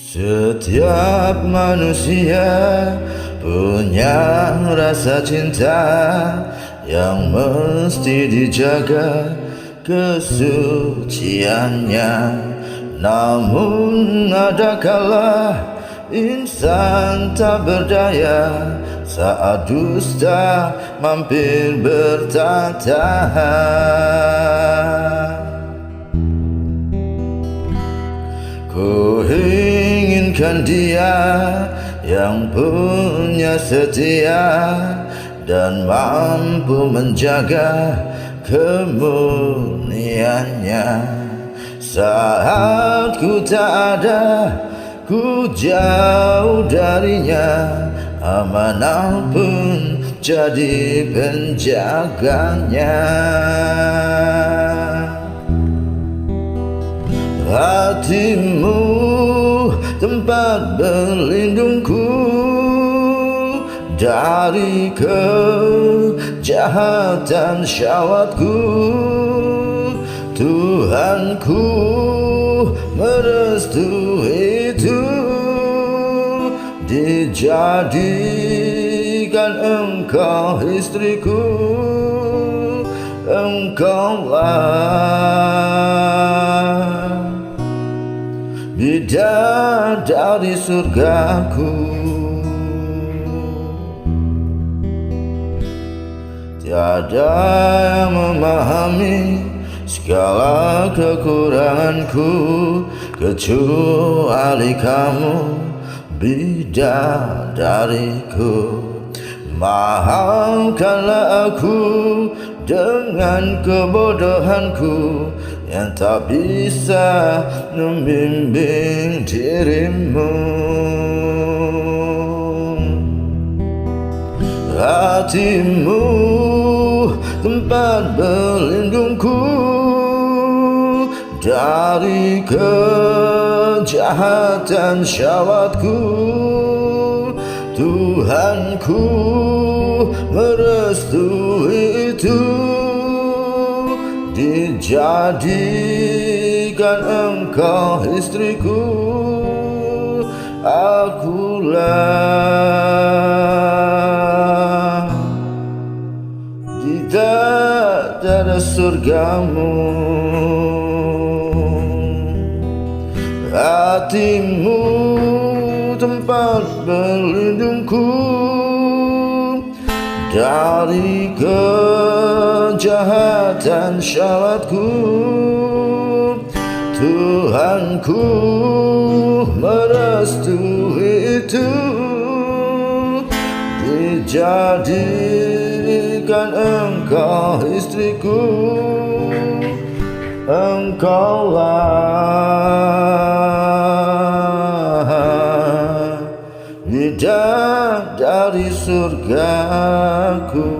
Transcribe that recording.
Setiap manusia punya rasa cinta yang mesti dijaga kesuciannya. Namun ada kala insan tak berdaya saat dusta mampir bertata. Ku inginkan dia yang punya setia dan mampu menjaga kemurniannya. Saat ku tak ada, ku jauh darinya, amanah pun jadi penjaganya. Hatimu tempat berlindungku dari kejahatan syahwatku. Tuhanku merestui itu, dijadikan engkau istriku. Engkaulah bidadari surgaku. Tiada yang memahami segala kekuranganku kecuali kamu, bidadariku. Maafkanlah aku dengan kebodohanku yang tak bisa membimbing dirimu. Hatimu tempat berlindungku dari kejahatan syahwatku. Tuhanku merestui itu, dijadikan engkau istriku. Akulah bidadari surgamu. Hatimu tempat berlindungku dari kejahatan syahwatku. Tuhanku merestui itu, dijadikan engkau istriku. Engkaulah bidadari surgaku.